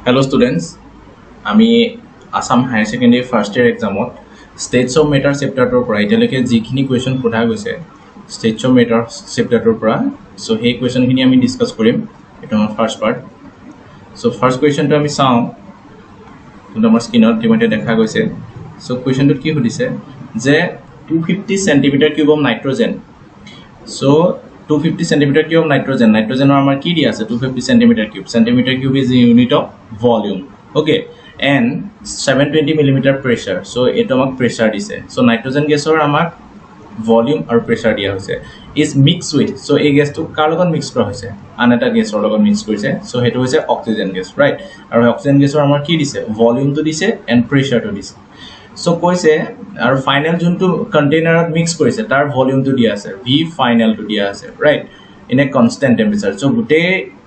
Hello students, আমি Assam Higher Secondary First Year Examot States of Matter chapter tor pora etialeke jikhini question pudha goise States of Matter chapter tor pora so hey question khini ami discuss korim eta amar first part so first question to ami saw to amar screen ot timate dekha goise so question to ki hodise je 250 cm cube of nitrogen so 250 centimeter cube of nitrogen or amar ki dia ase 250 centimeter cube is the unit of volume okay and 720 millimeter pressure so eto amak pressure dise so nitrogen gas or amak volume or pressure dia hoise is mixed with so a gas to kar logon mix kora hoise anata gas or logon mix korise so hetu hoise oxygen gas right aru oxygen gas or amar ki dise volume to dise and pressure to dise so koise our final junto container mix korise tar volume to dia ase v final to dia ase right in a constant temperature so gute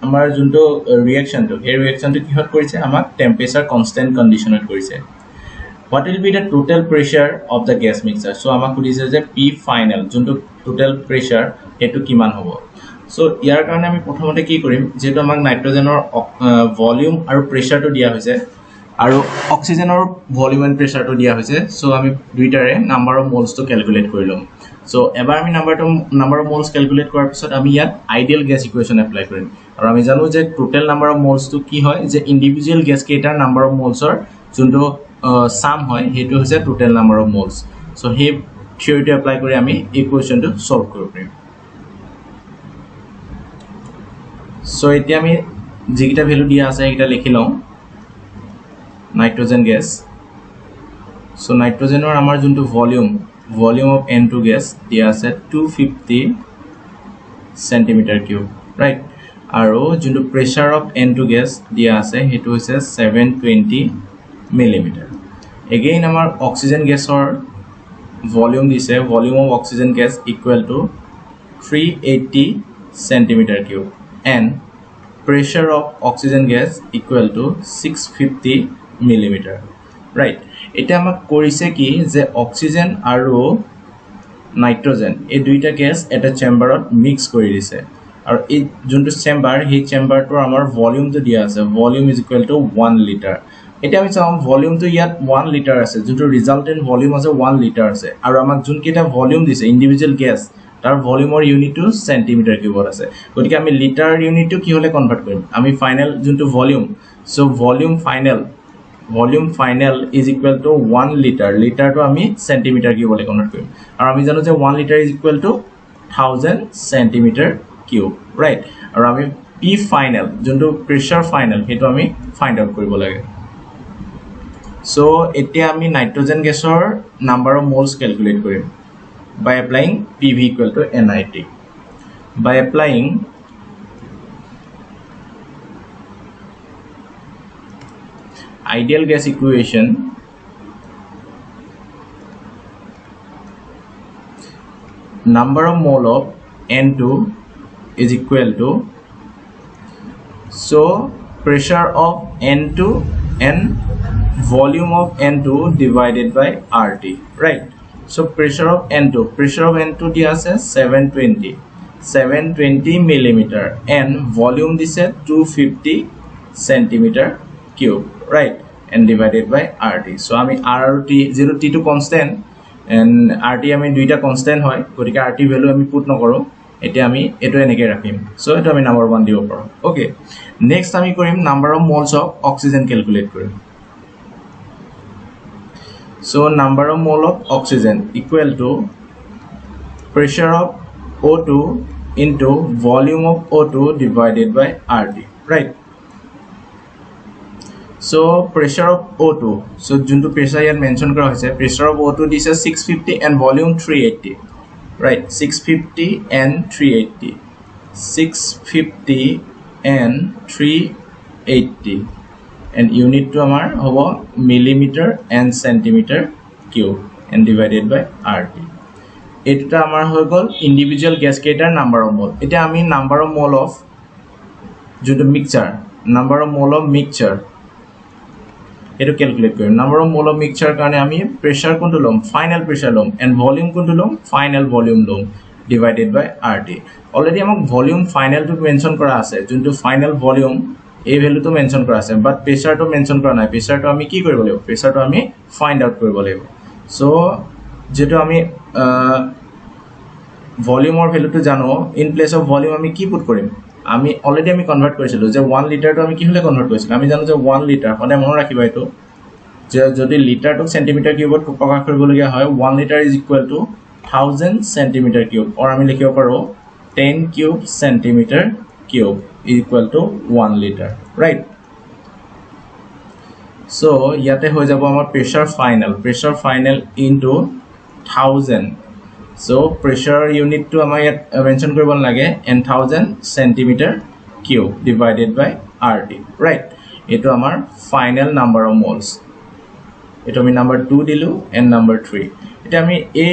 amar junto reaction to here reaction to ki hot korise amak temperature constant condition ot korise what will be the total pressure of the gas mixture so amak kodise je p final junto total pressure etu kiman hobo so iar karone ami prothomote ki korim jeto amak nitrogen or volume aru pressure to dia hoise আৰু অক্সিজেনৰ volume and প্ৰেসাৰ to দিয়া হৈছে so আমি দুইটাৰে number of moles to calculate কৰিলম so এবাৰ আমি number of moles calculate কৰাৰ পিছত আমি ইয়াত আইডিয়াল গ্যাস ইকুয়েশন এপ্লাই কৰিম আৰু আমি জানো যে total number of moles to কি হয় যে ইন্ডিভিজুৱেল গ্যাস কেইটাৰ নাম্বাৰ অফ মোলসৰ যোনটো সাম হয় হেতু হৈছে total number of moles so হে থিওৰিটো এপ্লাই কৰি আমি ইকুয়েশনটো সলভ কৰিব পাৰিম সো এতিয়া আমি যিকিটা ভ্যালু দিয়া আছে এটা লিখি লওঁ nitrogen gas so nitrogen or amar junto volume of n2 gas dia ase 250 centimeter cube right aro junto pressure of n2 gas dia ase hetu hoise 720 millimeter again amar oxygen gas or volume dise volume of oxygen gas equal to 380 centimeter cube and pressure of oxygen gas equal to 650 millimeter right eta amak korise ki je oxygen aru nitrogen e duita gas eta chamber ot mix kori dise aru e junto chamber he chamber to amar volume to dia ase volume is equal to 1 liter eta ami cham volume to yat 1 liter ase junto resultant volume ase 1 liter ase aru amak jun kita volume dise individual gas tar volume or unit to centimeter cube ase gotike ami liter unit to ki hole convert korim ami final junto volume so volume final is equal to 1 liter to ami centimeter cube hole convert korim aru ami jano je 1 liter is equal to 1000 centimeter cube right aru ami p final jonto pressure final hetu ami find out koribo lage so etia ami nitrogen gas or number of moles calculate korim by applying pv equal to nit by applying ideal gas equation number of mole of n2 is equal to so pressure of n2 and volume of n2 divided by rt right so pressure of n2 dia ase 720 millimeter and volume this is 250 centimeter cube right and divided by rt so ami rt 0 t to constant and rt ami duita constant hoy gotike rt value ami put nokoro eta ami eto eneke rakhim so eto ami number 1 dibo paro okay next ami korim number of moles of oxygen calculate korim so number of mole of oxygen equal to pressure of O2 into volume of O2 divided by rt right so pressure of O2 so junto pressure here mention kora hoise pressure of O2 this is 650 and volume 380 right 650 and 380 and unit to amar hobo millimeter and centimeter cube and divided by rt eta amar hoy gol individual gas ketar number of mole eta ami number of mole of junto mixture number of mole of mixture eto calculate korim number of mole of mixture karone ami pressure kontu lom final pressure lom and volume kontu lom final volume lom divided by rt already amak volume final to mention kora ase junto final volume এই ভ্যালুটো mention কৰা আছে বাট প্ৰেছাৰটো mention কৰা নাই প্ৰেছাৰটো আমি কি কৰিব লাগিব প্ৰেছাৰটো আমি ফাইন্ড আউট কৰিব লাগিব সো যেটো আমি ভলিউমৰ ভ্যালুটো জানো ইন প্লেস অফ ভলিউম আমি কি পুট কৰিম আমি অলৰেডি আমি কনভাৰ্ট কৰিছিলো যে 1 লিটাৰটো আমি কি হলে কনভাৰ্ট কৰিছিলো আমি জানো যে 1 লিটাৰ মানে মনত ৰাখিবা এটো যে যদি লিটাৰটো সেন্টিমিটাৰ কিউবত প্ৰকাশ কৰিবলগীয়া হয় 1 litre is equal to 1000 centimetre cube or আমি লিখিব পাৰো 10 cube centimetre cube equal to 1 liter right so yate hoy jabo amar pressure final into 1000 so pressure unit to amar yat mention koribon lage and 1000 centimeter cube divided by RT right eto amar final number of moles eto ami number 2 dilu and number 3 eta ami a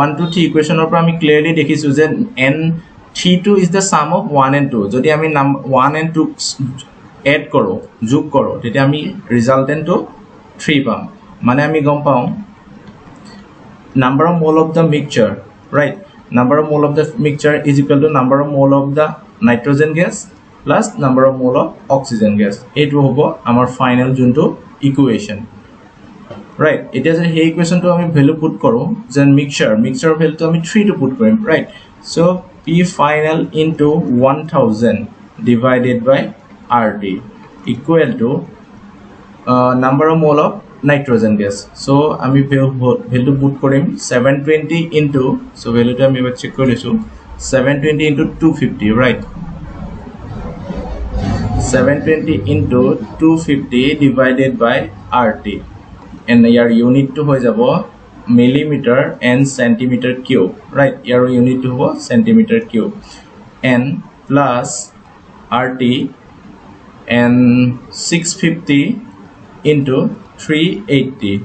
1 2 3 equation or ami clearly dekhisu je n 3 is the sum of 1 and 2 jodi ami 1 and 2 add koro jog koro tete ami resultant to 3 pam mane ami gom paum number of mole of the mixture right number of mole of the mixture is equal to number of mole of the nitrogen gas plus number of mole of oxygen gas etu hobo amar final junto equation right it is a equation to ami value put koro then mixture value to ami 3 to put korim right so P final into 1000 divided by RT equal to number of mole of nitrogen gas. So ami value put korim 720 into so value to ami check korisu 720 into 250 right 720 into 250 divided by RT and your unit to hoy jabo millimeter and centimeter cube right your unit to ho centimeter cube n plus RT and 650 into 380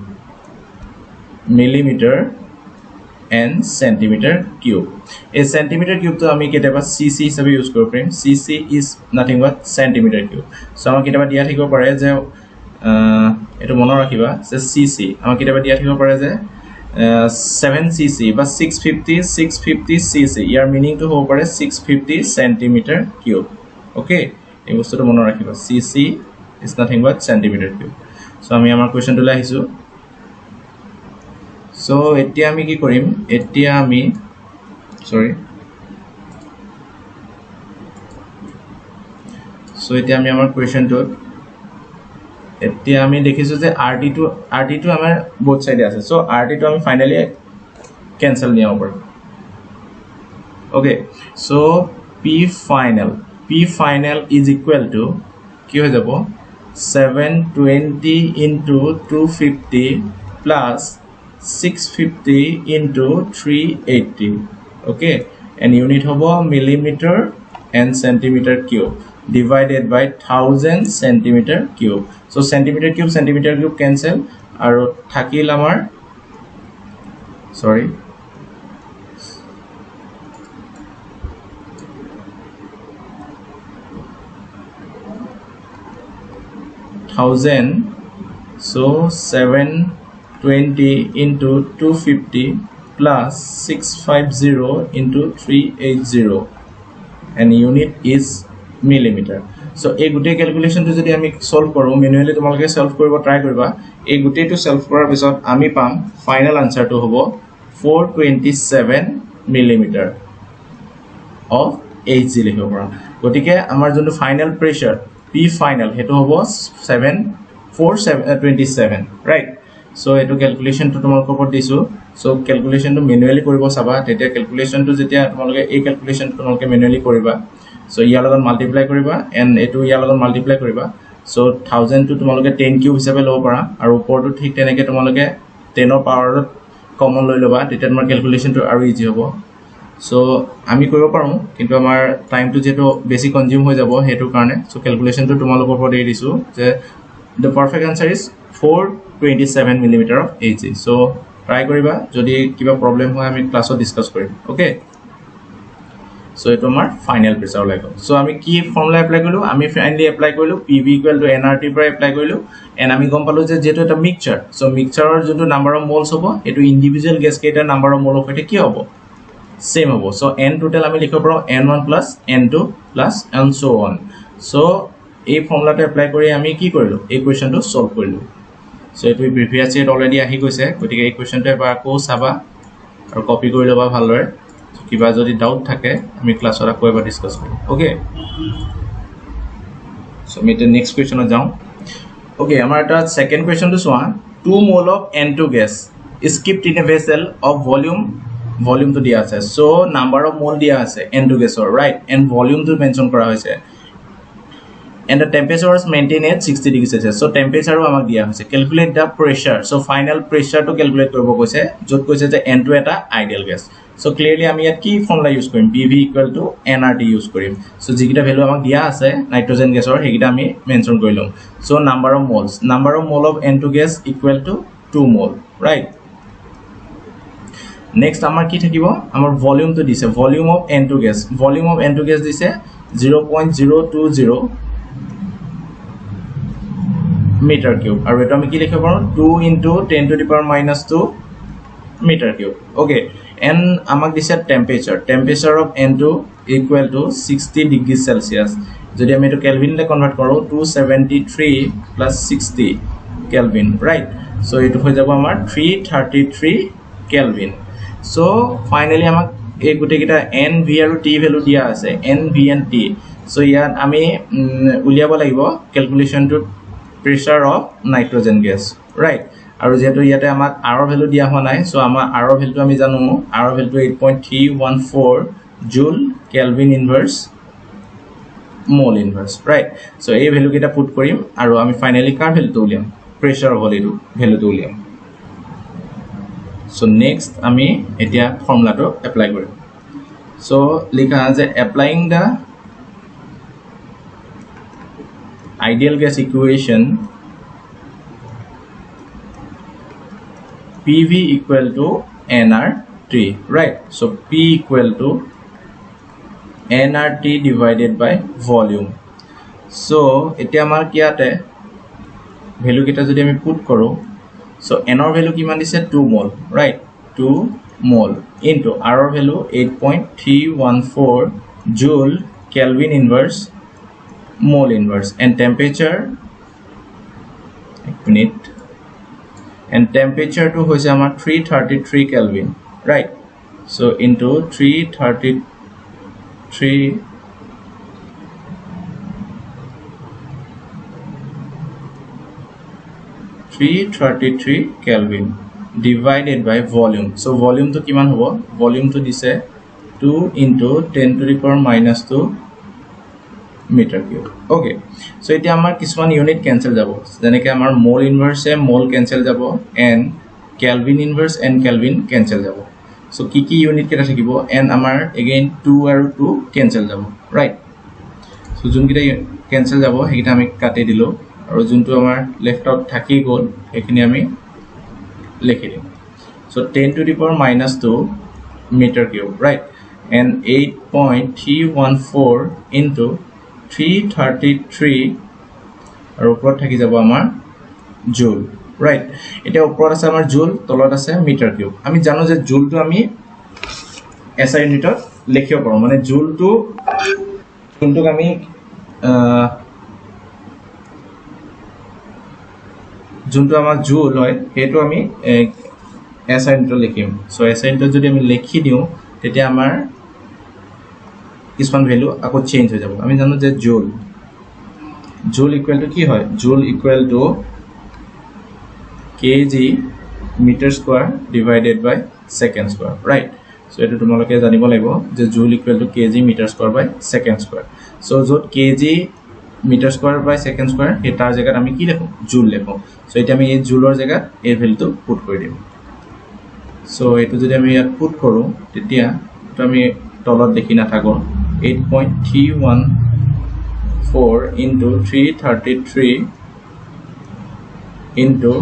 millimeter and centimeter cube a centimeter cube to ami ketaba cc hisabe use koro parim cc is nothing but centimeter cube so ami ketaba dia thiko pare je eto mono rakhiba je cc ami ketaba dia thiko pare je 7cc but 650 cc your meaning to hope 650 centimeter cube okay এই বস্তুটো মনে ৰাখিবা cc is nothing but centimeter cube so আমি আমাৰ question টো লাহিছো so এতিয়া আমি কি কৰিম এতিয়া আমি sorry so এতিয়া আমি আমাৰ কোৱেশ্চন টো এতিয়া আমি দেখিছো যে RT2 আমাৰ both side আছে so RT2 আমি ফাইনালি ক্যান্সেল নিয়া হ'ব okay so P final is equal to কি হৈ যাব 720 into 250 plus 650 into 380 okay and unit hobo millimeter and centimeter cube divided by 1000 centimeter cube so centimeter cube cancel aru thakil amar sorry thousand so 720 into 250 plus 650 into 380 and unit is millimeter so এই গুটে calculation তো যদি আমি solve কৰো manually তোমালকে solve কৰিব try কৰিবা এই গুটে তো সলভ কৰাৰ পিছত আমি পাম ফাইনাল আনসাৰ তো হ'ব 427 মিলিমিটাৰ অফ Hg লিখিব পৰা গটিকে আমাৰ যোনটো final প্ৰেসাৰ P final hetu hobo 427 right so etu calculation to tomar kopor disu so calculation to manually koribo saba tetia calculation to jetia tomaloge ei calculation to tomaloge manually koriba so yalogon multiply koriba and etu yalogon multiply koriba so 1000 to tomaloge 10 cube hisabe lo para aru upor to thik teneke tomaloge 10 power common loi loba tetia tomar calculation to aru easy hobo so আমি কৰিব পাৰো কিন্তু আমাৰ time to যেটো বেছি consume হৈ যাব হেতু কাৰণে সো ক্যালকুলেশন টু তোমালোকৰ ওপৰত দি দিছো যে the perfect answer is 427 millimeter of Hg so try কৰিবা যদি কিবা প্ৰবলেম হয় আমি ক্লাছত ডিসকাস কৰিম ওকে সো এটো আমাৰ ফাইনাল প্ৰেসাৰ লাগিব সো আমি কি ফৰ্মুলা এপ্লাই কৰিলো আমি ফাইনালি এপ্লাই কৰিলো pv = nrt পৰা এপ্লাই কৰিলো এন্ড আমি গম পালো যে যেটো এটা মিক্সচাৰ সো মিক্সচাৰৰ যোনটো নাম্বাৰ অফ মোলস হ'ব এটো ইন্ডিভিজুয়াল গ্যাস কেইটাৰ নাম্বাৰ অফ মোল হতে কি হ'ব same hobo so n total ami likho paro n1 plus n2 plus and so on so এই ফৰ্মুলাটো এপ্লাই কৰি আমি কি কৰিলো এই কোৱেশ্চনটো সলভ কৰিলো সো এটো প্ৰিভিয়াস ইয়াৰ অলৰেডি আহি গৈছে গতিকে এই কোৱেশ্চনটো এবাৰ আকৌ চাবা আৰু কপি কৰি লবা ভালদৰে কিবা যদি ডাউট থাকে আমি ক্লাছত আকৌ এবাৰ ডিসকাস কৰিম ওকে সো আমি তে নেক্সট কোৱেশ্চনত যাও ওকে আমাৰ এটা সেকেন্ড কোৱেশ্চনটো চোৱা 2 mole of N2 gas is kept in a vessel of volume to দিয়া আছে so number of mole দিয়া আছে N2 gas right and volume to mention কৰা হৈছে and the temperature is maintained at 60 degrees Celsius so temperature আমাক দিয়া হৈছে calculate the pressure so final pressure to calculate কৰিব কৈছে যত কৈছে যে N2 এটা ideal gas so clearly আমি ইয়াত কি ফৰ্মুলা ইউজ কৰিম PV = nRT ইউজ কৰিম so যিকিটা ভ্যালু আমাক দিয়া আছে নাইট্ৰজেন গেছৰ হেকিটা আমি mention কৰিলম so number of mole of N2 gas = 2 mole right next আমাৰ কি থাকিব আমাৰ ভলিউম তো দিছে ভলিউম অফ N2 gas দিছে 0.020 meter cube আৰু এটা আমি কি লিখিব পাৰো 2 * 10 to the power -2 meter cube okay and আমাক দিছে temperature of N2 = 60 degrees Celsius যদি আমি এটো কেলভিনলে কনভার্ট কৰো 273 + 60 কেলভিন right so এটো হৈ যাব আমাৰ 333 কেলভিন so finally আমাক এই গুটে কিটা N V আৰু T ভ্যালু দিয়া আছে N V and T so ইয়াত আমি উলিয়াব লাগিব calculation to pressure of nitrogen gas right আৰু যেটো ইয়াতে আমাক R ভ্যালু দিয়া হোৱা নাই সো আমাৰ R ভ্যালু আমি জানো R value 8.314 joule kelvin inverse mole inverse right so এই ভ্যালু কিটা পুট কৰিম আৰু আমি ফাইনালি কাৰ ভ্যালুটো উলিয়াম pressure ভ্যালুটো উলিয়াম so next আমি এতিয়া ফৰ্মুলাটো এপ্লাই কৰিম so লিখা আছে applying the ideal gas equation PV = nRT right so P = nRT divided by volume so এতিয়া আমাৰ কিয়াতে ভ্যালু কিটা যদি আমি পুট কৰো so n or ভ্যালু কিমান দিছে 2 mole right 2 mole into r or value 8.314 joule kelvin inverse mole inverse and temperature and temperature to hoise amar 333 kelvin right so into 333 kelvin divided by volume so volume to kiman hobo volume to dise 2 * 10 to the power -2 meter cube okay so এটা আমাৰ কিছুমান unit cancel যাব যেনেকৈ আমাৰ মোল ইনভার্সে মোল cancel যাব and kelvin inverse and kelvin cancel যাব so কি ইউনিট কেটা থাকিব and আমাৰ again 2 আৰু 2 ক্যান্সেল যাব right so যোন কিটা ক্যান্সেল যাব হেকিটা আমি কাটি দিলো আৰু যোনটো আমাৰ লেফট আউট থাকি গল এখিনি আমি লিখি দিম so 10 to the power -2 meter cube right and 8.314 into 333 আৰু ওপৰত থাকি যাব আমাৰ জুল ৰাইট এটা ওপৰত আছে আমাৰ জুল তলত আছে মিটাৰ কিউব আমি জানো যে জুলটো আমি এসআই ইউনিটত লিখিব পাৰো মানে জুলটো কোনটোক আমি যোনটো আমাৰ জুল হয় হেটো আমি এসআই ইউনিটত লিখিম সো এসআই ইউনিটত যদি আমি লিখি দিও তেতিয়া আমাৰ কিছুমান ভ্যালু আকৌ চেঞ্জ হৈ যাব আমি জানো যে জুল ইকুয়াল টু কি হয় জুল equal to kg meter square divided by second square right so এটো তোমালোকে জানিব লাগিব যে জুল equal to kg meter square by second square so যত kg meter square by second square এটাৰ জায়গাত আমি কি লিখো জুল লিখো so এটা আমি এই জুলৰ জায়গাত এই ভ্যালুটো পুট কৰি দিম so এটো যদি আমি ইয়াত পুট কৰো তেতিয়া তো আমি তলত দেখি না থাকো 8.314 into 333 into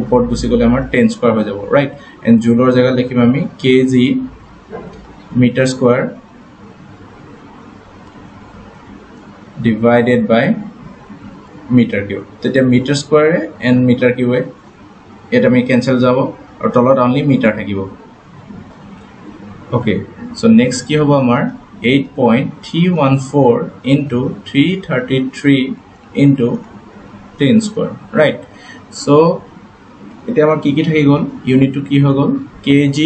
উপর গুছি গলে আমাৰ 10 স্কয়াৰ হৈ যাব ৰাইট এন্ড জুলৰ জায়গা লিখিম আমি kg meter square divided by meter cube তেতিয়া meter square and meter cube এটা আমি ক্যান্সেল যাব আৰু তলত অনলি মিটাৰ থাকিব ওকে সো নেক্সট কি হ'ব আমাৰ 8.314 into 333 into 10 square, right? So এতিয়া আমাৰ কি থাকি গ'ল ইউনিটটো কি হৈ গ'ল kg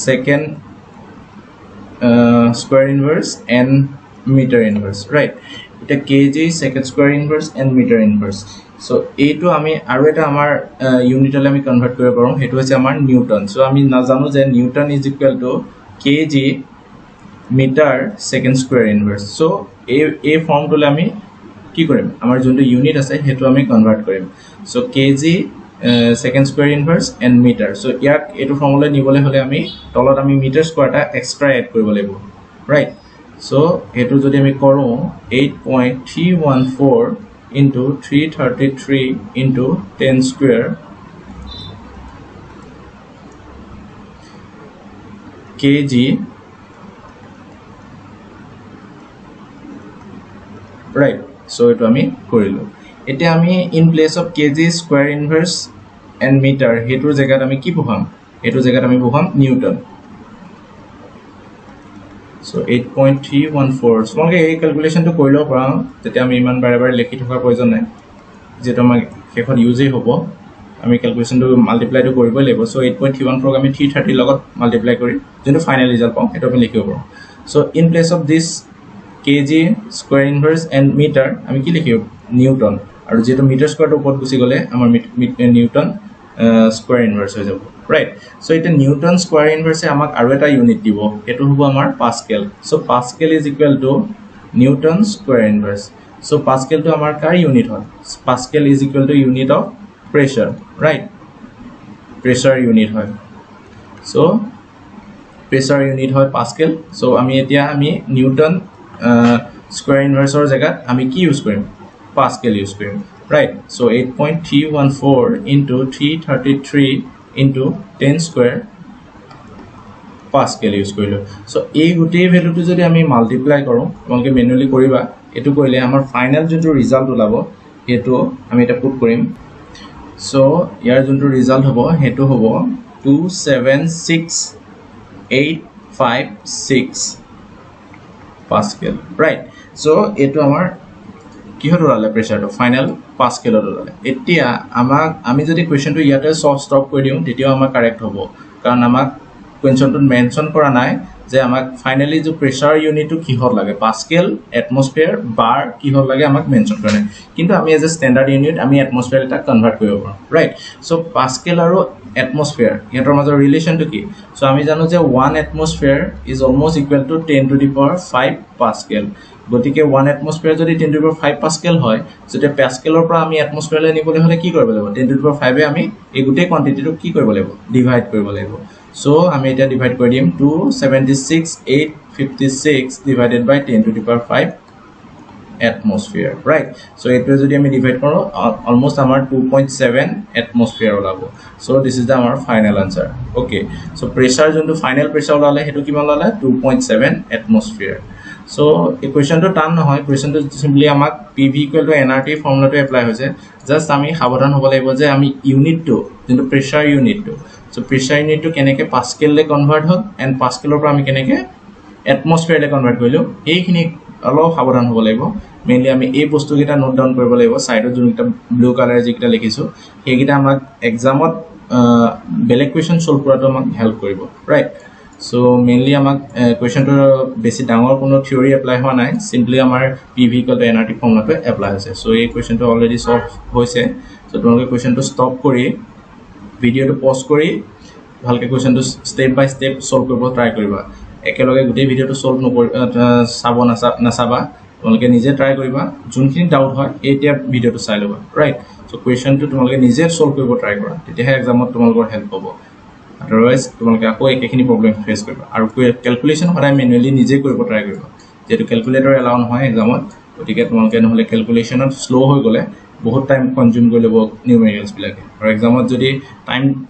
second square inverse and meter inverse, right? It's kg second square inverse and meter inverse. So এইটো আমি আৰু এটা আমাৰ ইউনিটলে আমি কনভাৰ্ট কৰিব পাৰোঁ হেতু হৈছে আমাৰ নিউটন সো আমি নাজানো যে Newton is equal to kg meter second square inverse. So এই ফর্মটোলে আমি কি কৰিম আমাৰ যোনটো ইউনিট আছে হেতু আমি কনভাৰ্ট কৰিম so kg second square inverse and meter. So ইয়াক এটো ফর্মুলা নিবলে হলে আমি তলত আমি মিটার স্কয়ারটা এক্সট্রা এড কৰিব লাগিব, right? So হেতু যদি আমি কৰো 8.314 into 333 into 10 square kg, right? So এটো আমি কৰিলো এতিয়া আমি in place of kg square inverse and meter হেতুৰ জায়গাত আমি কি বহাম হেতুৰ জায়গাত আমি বহাম নিউটন so 8.314 তোমালোকে এই ক্যালকুলেশনটো কৰিলো পৰা তেতিয়া আমি ইমান বাৰে বাৰে লিখি থকাৰ প্ৰয়োজন নাই যেটো আমাৰ শেষত ইউজে হ'ব আমি ক্যালকুলেশনটো মাল্টিপ্লাইটো কৰিব লাগিব so 8.314 আমি 330 লগত মাল্টিপ্লাই কৰি যেটো ফাইনাল ৰিজাল্ট পাওঁ হেতু আমি লিখিব পাৰোঁ so in place of this kg square inverse and meter আমি কি লিখিব নিউটন আৰু যেটো মিটাৰ স্কয়াৰটো ওপৰত গুছি গলে আমাৰ নিউটন স্কয়াৰ ইনভাৰ্স হৈ যাব, right? So এটা নিউটন স্কয়াৰ ইনভাৰ্সে আমাক আৰু এটা ইউনিট দিব এটো হ'ব আমাৰ pascal so pascal is equal to newton square inverse. So pascal to আমাৰ কাৰ ইউনিট হয় pascal is equal to unit of pressure, right? pressure unit হয় so pressure unit হয় pascal. So আমি এতিয়া আমি নিউটন square inverse or জায়গাত আমি কি ইউজ কৰিম pascal use কৰিম, right? So 8.314 into 333 into 10 square pascal use কৰিলো so এই গুটেই ভ্যালুটো যদি আমি মাল্টিপ্লাই কৰো তোমালোকে ম্যানুয়ালি কৰিবা এটো কৰিলে আমাৰ ফাইনাল যোনটো ৰিজাল্ট ওলাব এটো আমি এটা পুট কৰিম so ইয়াৰ যোনটো ৰিজাল্ট হ'ব হেতু হ'ব 276856 pascal, right? So এটো আমাৰ কি হল ওলালে প্ৰেসাৰটো ফাইনাল পাস্কেলত ওলালে এতিয়া আমাক আমি যদি কোৱেশ্চনটো ইয়াতে সলভ ষ্টপ কৰি দিও তেতিয়াও আমাৰ কাৰেক্ট হ'ব কাৰণ আমাক কোৱেশ্চনটোত মেনশন কৰা নাই যে আমাক ফাইনালি যে প্ৰেসাৰ ইউনিটটো কিহত লাগে পাস্কেল এটমস্ফিয়াৰ বাৰ কিহত লাগে আমাক মেনশন কৰা নাই কিন্তু আমি এজ এ স্ট্যান্ডাৰ্ড ইউনিট আমি এটমস্ফিয়াৰ এটা কনভাৰ্ট কৰিব পাৰোঁ, ৰাইট? সো পাস্কেল আৰু এটমস্ফিয়াৰ ইহঁতৰ মাজৰ ৰিলেশনটো কি সো আমি জানো যে 1 atmosphere is almost equal to 10 to the power 5 pascal গতিকে 1 এটমস্ফিয়াৰ যদি 10 টু দি পাৱাৰ 5 পাস্কেল হয় যেতে পাস্কেলৰ পৰা আমি এটমস্ফিয়াৰলৈ নিবলৈ হলে কি কৰিব লাগিব 10 টু দি পাৱাৰ 5 এ আমি এই গুটেই কোৱান্টিটিটো কি কৰিব লাগিব ডিভাইড কৰিব লাগিব so আমি এটা ডিভাইড কৰি দিম 276856 divided by 10 to the power 5 atmosphere, right? So it will যদি আমি ডিভাইড কৰো almost আমাৰ 2.7 atmosphere ওলাব so this is the our final answer, okay? So pressure যোনটো ফাইনাল প্ৰেসাৰ ওলালে হেতু কিমান ওলালে 2.7 atmosphere. So ইকুৱেশনটো টান নহয় ইকুৱেশনটো সিম্পলি আমাক pv = nrt ফৰ্মুলাটো এপ্লাই হৈছে জাস্ট আমি সাৱধান হ'ব লাগিব যে আমি ইউনিটটো যোনটো প্ৰেসাৰ ইউনিটটো so pressure unit to কেনেকে পাস্কেল লে কনভাৰ্ট হল এন্ড পাস্কেলৰ পৰা আমি কেনেকে এটমস্ফিয়াৰ লে কনভাৰ্ট কৰিলো এইখিনি অলপ সাৱধান হ'ব লাগিব মেইনলি আমি এই বস্তুকেইটা নোট ডাউন কৰিব লাগিব সাইডত যোনটা ব্লু কালাৰ যিকেইটা লিখিছো সেইকেইটা আমাক এক্সামত বেলেগ কোৱেশ্চন সলভ কৰাটো আমাক হেল্প কৰিব, ৰাইট? সো মেইনলি আমাক কোৱেশ্চনটো বেছি ডাঙৰ কোনো থিওৰি এপ্লাই হোৱা নাই সিম্পলি আমাৰ pv = nrt ফৰ্মুলাটো এপ্লাই হৈছে সো এই কোৱেশ্চনটো অলৰেডি সলভ হৈছে সো তোমালোকে কোৱেশ্চনটো ষ্টপ কৰি ভিডিওটো পজ কৰি ভালকে কোৱেশ্চনটো স্টেপ বাই স্টেপ সলভ কৰিব ট্ৰাই কৰিবা একেলগে গোটেই ভিডিওটো সলভ নকৰি চাব নাচাবা তোমালোকে নিজে ট্ৰাই কৰিবা যোনখিনি ডাউট হয় এতিয়া ভিডিওটো চাই লবা, ৰাইট? সো কোৱেশ্চনটো তোমালোকে নিজে সলভ কৰিব ট্ৰাই কৰা তেতিয়াহে এক্সামত তোমালোকৰ হেল্প হ'ব আদাৰৱাইজ তোমালোকে আকৌ একেখিনি প্ৰবলেম ফেস কৰিবা আৰু ক্যালকুলেশন সদায় ম্যানুয়ালি নিজে কৰিব ট্ৰাই কৰিবা যেটো ক্যালকুলেটৰ এলাউ নহয় এক্সামত গতিকে তোমালোকে নহলে ক্যালকুলেশনত স্লো হৈ গলে বহুত টাইম কনজিউম কৰি লব নিউমেৰিকেলস বিলাকে আৰু এক্সামত যদি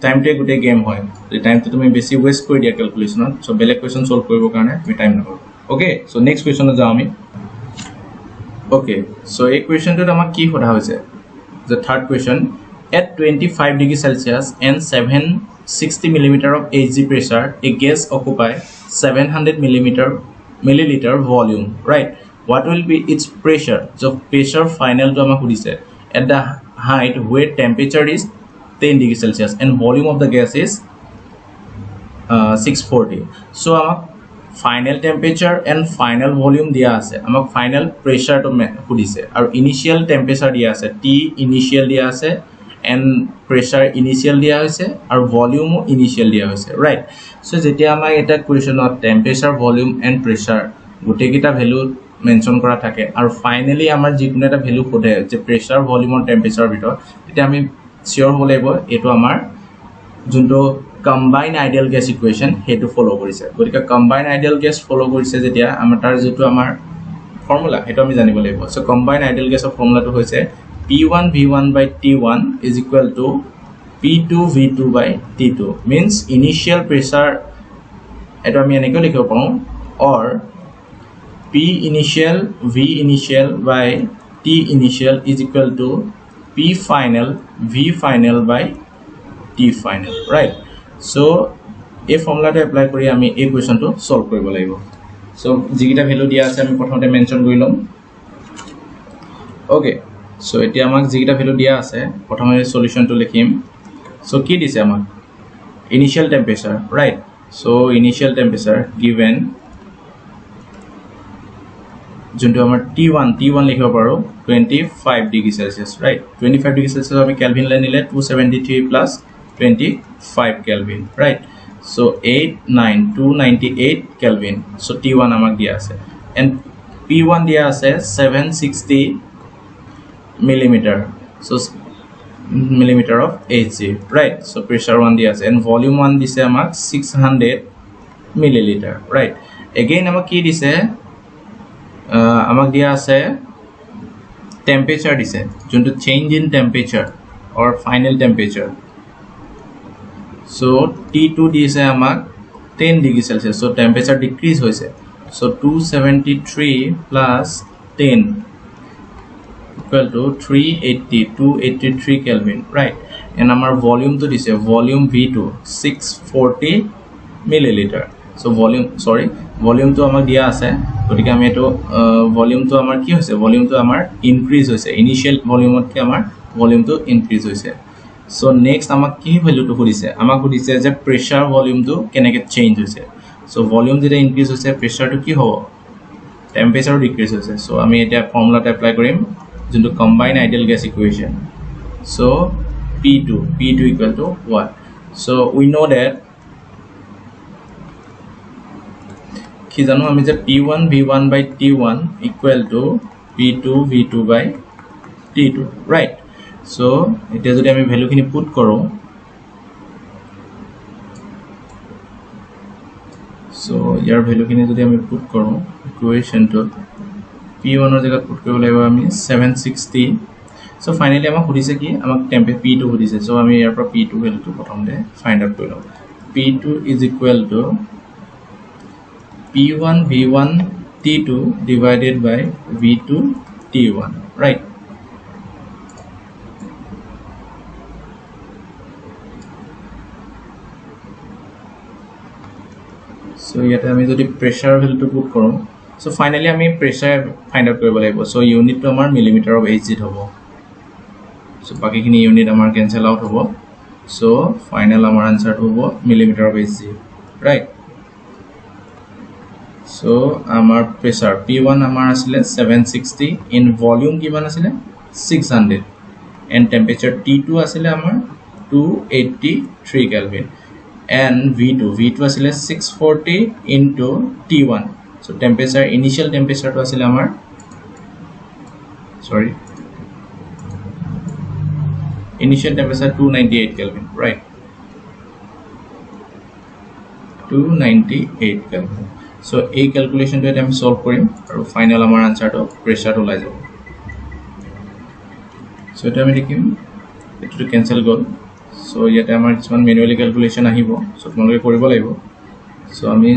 টাইমতে গুটে গেম হয় যদি টাইমটো তুমি বেছি ওয়েস্ট কৰি দিয়া ক্যালকুলেশনত সো বেলেগ কোৱেশ্চন সলভ কৰিবৰ কাৰণে তুমি টাইম নাপাবা, ওকে? সো নেক্সট কোৱেশ্চনত যাও আমি, ওকে? সো এই কোৱেশ্চনটোত আমাক কি সোধা হৈছে the third question at 25 degrees Celsius and 760 millimeter of Hg pressure a gas occupy 700 milliliter volume, right? what will be its pressure so pressure final to ama khudise at the height where temperature is 10 degrees Celsius and volume of the gas is 640 so amak final temperature and final volume dia ase amak final pressure to khudise aru initial temperature dia ase T initial dia ase and pressure initial dia hoise aru volume initial dia hoise right so jetia ama eta question of temperature volume and pressure gote kita value mention kora thake aru finally amar jikune eta value khode je pressure volume and temperature bitor eta ami sure holebo eto amar junto combined ideal gas equation hetu follow korise gorika combined ideal gas follow korise jetia amar tar jetu amar formula hetu ami janibo lebo so combined ideal gas of formula to hoise P1 V1 by T1 is equal to P2 V2 by T2 means initial pressure eto ami eneko likhibo paru or P initial V initial by T initial is equal to P final V final by T final right so a formula to apply kori ami a question to solve koribo lagibo so jigita value dia ase ami prothomote mention korilom okay so etia amak jigita value dia ase prothome solution to likhim so ki dise amak initial temperature right so initial temperature given junto amar T1 likhibo paro 25 degree Celsius right 25 degree Celsius ami Kelvin la nile 273 plus 25 Kelvin right so 298 Kelvin so T1 amak dia ase and P1 dia ase 760 millimeter so millimeter of Hg right so pressure 1 dia ase and volume 1 dise amak 600 milliliter right again amak ki dise amak dia ase temperature dise junto change in temperature or final temperature so T2 dise amak 10 degree Celsius so temperature decrease hoise so 273 plus 10 equal to 283 Kelvin right and amar volume to dise volume V2 640 milliliter so volume to amak dia ase gotike ami eto volume to amar ki hoise volume to amar increase hoise initial volume ot ke amar volume to increase hoise so next amak ki value to khudise amak khudise je pressure volume to keneke change hoise so volume jeta increase hoise pressure to ki hobo temperature decrease hoise so ami eta formula ta apply korim junto combined ideal gas equation so P2 equal to what so we know that ki jano ami je P1 V1 by T1 equal to P2 V2 by T2 right so eta jodi ami value kini put koro so yar value kini jodi ami put koro equation to P1 or jagat put koribo laibo ami 760 so finally amak khudise ki amak temperature P2 khudise so ami yar pra P2 value to prothomte find out korilo P2 is equal to P1 V1 T2 divided by V2 T1 right so yata ami jodi pressure value to put korom so finally ami pressure find out koribo laibo so unit to amar millimeter of Hg hobo so baki kini unit amar cancel out hobo so final amar answer hobo millimeter of Hg right so amar pressure P1 amar asile 760 in volume kiman asile 600 and temperature T2 asile amar 283 Kelvin and V2 asile 640 into T1 so temperature initial temperature to asile amar initial temperature 298 Kelvin right 298 Kelvin so a calculation to am solve korim aru final amar answer to pressure to lai jabo so eta ami likhim etu to cancel gol so yata amar kisman manually calculation ahibo so tumaloke koribo laibo so ami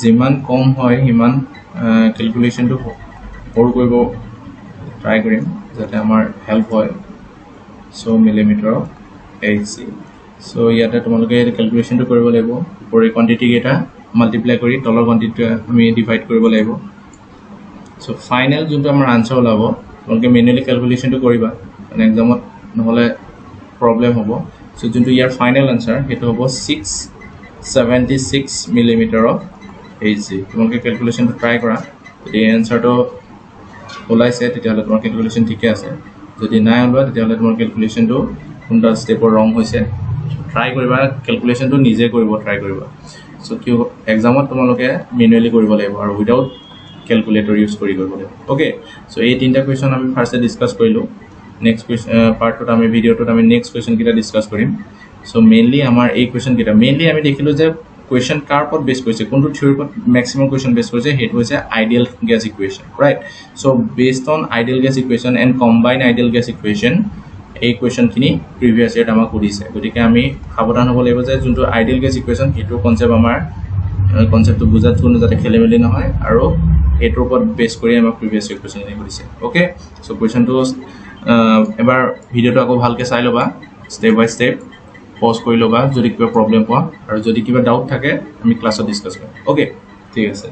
jiman kom hoy himan calculation to or koribo try korim jate amar help hoy so millimeter of Hc so yata tumaloke calculation to koribo laibo pore quantity eta multiply kori tolor quantity ami divide koribo laibo so final যোনটো আমাৰ answer ওলাব তোমালোকে manually ক্যালকুলেশনটো কৰিবা মানে এক্সামত নহলে problem হ'ব so যোনটো ইয়াৰ final answer হেতু হ'ব 676 মিলিমিটাৰ অফ AHC তোমালোকে ক্যালকুলেশনটো ট্ৰাই কৰা যদি আনসাৰটো ওলাইছে তেতিয়াহলে তোমাৰ ক্যালকুলেশন ঠিকে আছে যদি নাই ওলোৱা তেতিয়াহলে তোমাৰ ক্যালকুলেশনটো কোনটা স্টেপৰ ৰং হৈছে ট্ৰাই কৰিবা ক্যালকুলেশনটো নিজে কৰিব ট্ৰাই কৰিবা সো কি এক্সামত তোমালোকে ম্যানুয়ালি কৰিব লাগিব আৰু উইদাউট ক্যালকুলেটৰ ইউজ কৰিব লাগিব ওকে সো এই তিনটা কোৱেশ্চন আমি ফাৰ্স্টে ডিসকাস কৰিলো নেক্সট পাৰ্টত আমি ভিডিওটোত আমি নেক্সট কোৱেশ্চন কিটা ডিসকাস কৰিম সো মেইনলি আমাৰ এই কোৱেশ্চন কিটা মেইনলি আমি দেখিলো যে কোৱেশ্চন কাৰ পৰ বেস কৰিছে কোনটো থিওৰি পৰ ম্যাক্সিমাম কোৱেশ্চন বেস কৰিছে হেতু হৈছে ideal gas equation right so based on ideal gas equation and combine ideal gas equation এই কোৱেশ্চন খিনি প্ৰিভিয়াস ইয়াৰ আমাক কৰিছে গতিকে আমি সাৱধান হ'ব লাগিব যে যোনটো আইডিয়াল গ্যাস ইকুৱেশ্যন হেতু কনসেপ্ট আমাৰ কনসেপ্টটো বুজাত কোনো যাতে খেলিমেলি নহয় আৰু এটোৰ ওপৰত বেস কৰি আমাক প্ৰিভিয়াস ইয়াৰ কোৱেশ্চন খিনি কৰিছে ওকে সো কোৱেশ্চনটো এবাৰ ভিডিওটো আকৌ ভালকে চাই লবা স্টেপ বাই স্টেপ পজ কৰি লবা যদি কিবা প্ৰবলেম পোৱা আৰু যদি কিবা ডাউট থাকে আমি ক্লাছত ডিসকাস কৰিম ওকে ঠিক আছে